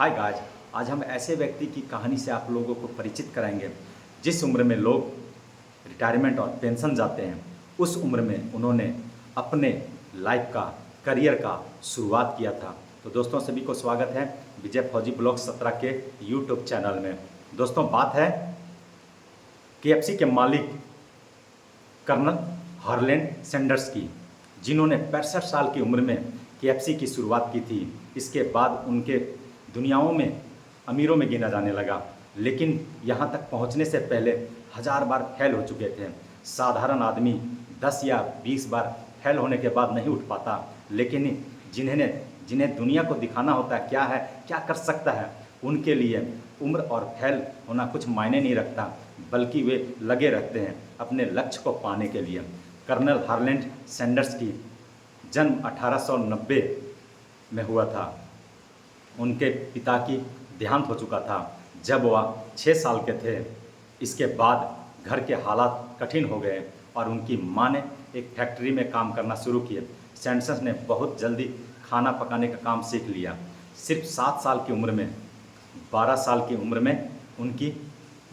Hi guys, आज हम ऐसे व्यक्ति की कहानी से आप लोगों को परिचित कराएंगे जिस उम्र में लोग रिटायरमेंट और पेंशन जाते हैं। उस उम्र में उन्होंने अपने लाइफ का, करियर का शुरुआत किया था। तो दोस्तों, सभी को स्वागत है विजय फौजी ब्लॉग 17 के यूट्यूब चैनल में। दोस्तों, बात है केएफसी के मालिक कर्नल हार्लैंड सैंडर्स की, जिन्होंने 65 साल की उम्र में केएफसी की शुरुआत की थी। इसके बाद उनके दुनियाओं में अमीरों में गिना जाने लगा, लेकिन यहाँ तक पहुँचने से पहले हजार बार फेल हो चुके थे। साधारण आदमी 10 या 20 बार फेल होने के बाद नहीं उठ पाता, लेकिन जिन्हें दुनिया को दिखाना होता है क्या कर सकता है, उनके लिए उम्र और फेल होना कुछ मायने नहीं रखता, बल्कि वे लगे रहते हैं अपने लक्ष्य को पाने के लिए। कर्नल हार्लैंड सैंडर्स की जन्म 1890 में हुआ था। उनके पिता की देहांत हो चुका था जब वह 6 साल के थे। इसके बाद घर के हालात कठिन हो गए और उनकी मां ने एक फैक्ट्री में काम करना शुरू किया। सैंडर्स ने बहुत जल्दी खाना पकाने का काम सीख लिया। सिर्फ 7 साल की उम्र में 12 साल की उम्र में उनकी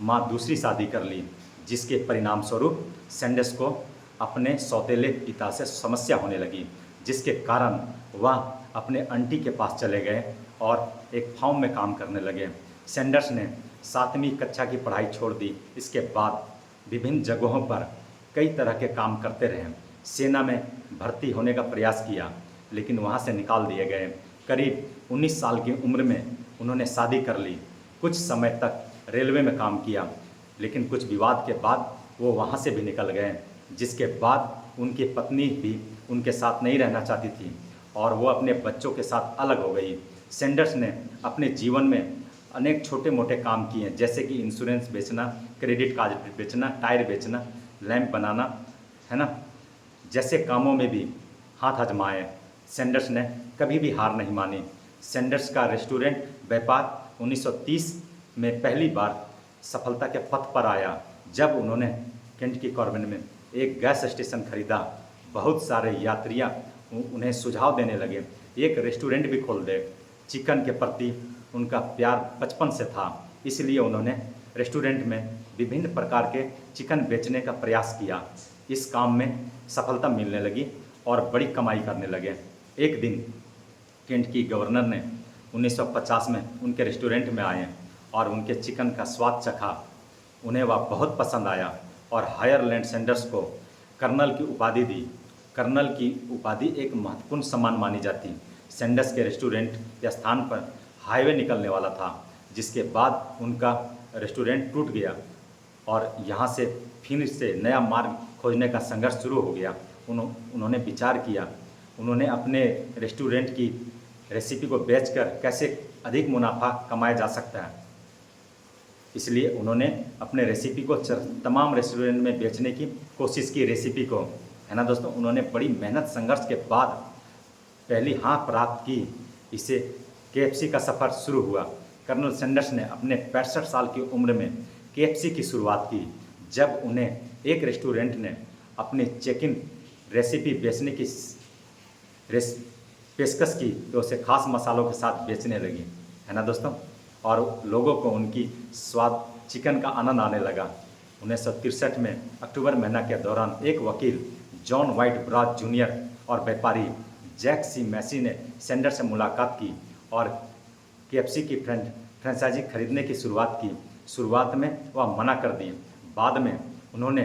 मां दूसरी शादी कर ली, जिसके परिणाम स्वरूप सैंडर्स को अपने सौतेले पिता से समस्या होने लगी, जिसके कारण वह अपने आंटी के पास चले गए और एक फार्म में काम करने लगे। सैंडर्स ने 7वीं कक्षा की पढ़ाई छोड़ दी। इसके बाद विभिन्न जगहों पर कई तरह के काम करते रहे। सेना में भर्ती होने का प्रयास किया, लेकिन वहां से निकाल दिए गए। करीब 19 साल की उम्र में उन्होंने शादी कर ली। कुछ समय तक रेलवे में काम किया, लेकिन कुछ विवाद के बाद वो वहाँ से भी निकल गए, जिसके बाद उनकी पत्नी भी उनके साथ नहीं रहना चाहती थी और वो अपने बच्चों के साथ अलग हो गई। सैंडर्स ने अपने जीवन में अनेक छोटे मोटे काम किए, जैसे कि इंश्योरेंस बेचना, क्रेडिट कार्ड बेचना, टायर बेचना, लैंप बनाना, है ना, जैसे कामों में भी हाथ आजमाए। सैंडर्स ने कभी भी हार नहीं मानी। सैंडर्स का रेस्टोरेंट व्यापार 1930 में पहली बार सफलता के पथ पर आया जब उन्होंने केंट की कॉर्बन में एक गैस स्टेशन खरीदा। बहुत सारे यात्रियां उन्हें सुझाव देने लगे एक रेस्टोरेंट भी खोल दे। चिकन के प्रति उनका प्यार बचपन से था, इसलिए उन्होंने रेस्टोरेंट में विभिन्न प्रकार के चिकन बेचने का प्रयास किया। इस काम में सफलता मिलने लगी और बड़ी कमाई करने लगे। एक दिन केंट की गवर्नर ने 1950 में उनके रेस्टोरेंट में आए और उनके चिकन का स्वाद चखा। उन्हें वह बहुत पसंद आया और हायरलैंड सैंडर्स को कर्नल की उपाधि दी। कर्नल की उपाधि एक महत्वपूर्ण सम्मान मानी जाती। सैंडर्स के रेस्टोरेंट या स्थान पर हाईवे निकलने वाला था, जिसके बाद उनका रेस्टोरेंट टूट गया और यहाँ से फिर से नया मार्ग खोजने का संघर्ष शुरू हो गया। उन्होंने विचार किया, उन्होंने अपने रेस्टोरेंट की रेसिपी को बेचकर कैसे अधिक मुनाफा कमाया जा सकता है। इसलिए उन्होंने अपने रेसिपी को तमाम रेस्टोरेंट में बेचने की कोशिश की, रेसिपी को, है ना दोस्तों। उन्होंने बड़ी मेहनत संघर्ष के बाद पहली हाँ प्राप्त की। इसे केएफसी का सफ़र शुरू हुआ। कर्नल सैंडर्स ने अपने 65 साल की उम्र में केएफसी की शुरुआत की, जब उन्हें एक रेस्टोरेंट ने अपनी चेक इन रेसिपी बेचने की पेशकश की, तो उसे खास मसालों के साथ बेचने लगी, है ना दोस्तों। और लोगों को उनकी स्वाद चिकन का आनंद आने लगा। 1963 में अक्टूबर महीना के दौरान एक वकील जॉन वाइट ब्राज जूनियर और व्यापारी जैक सी मैसी ने सैंडर्स से मुलाकात की और केएफसी की फ्रेंचाइजी खरीदने की शुरुआत की। शुरुआत में वह मना कर दी, बाद में उन्होंने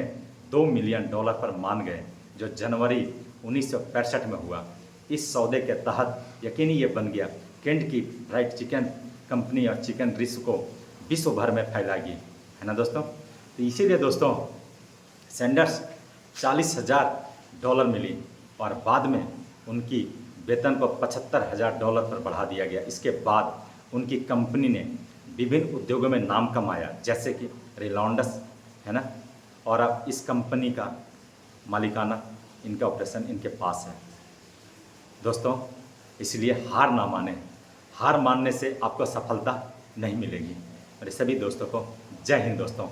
$2 मिलियन पर मान गए, जो जनवरी 1965 में हुआ। इस सौदे के तहत यकीनी ये बन गया केंट की फ्राइड चिकन कंपनी और चिकन डिश को विश्व भर में फैलाएगी, है ना दोस्तों। तो इसीलिए दोस्तों, सैंडर्स $40,000 मिली और बाद में उनकी वेतन को $75,000 पर बढ़ा दिया गया। इसके बाद उनकी कंपनी ने विभिन्न उद्योगों में नाम कमाया, जैसे कि रिलायंस, है ना, और अब इस कंपनी का मालिकाना इनका ऑपरेशन इनके पास है दोस्तों। इसलिए हार ना माने, हार मानने से आपको सफलता नहीं मिलेगी। मेरे सभी दोस्तों को जय हिंद दोस्तों।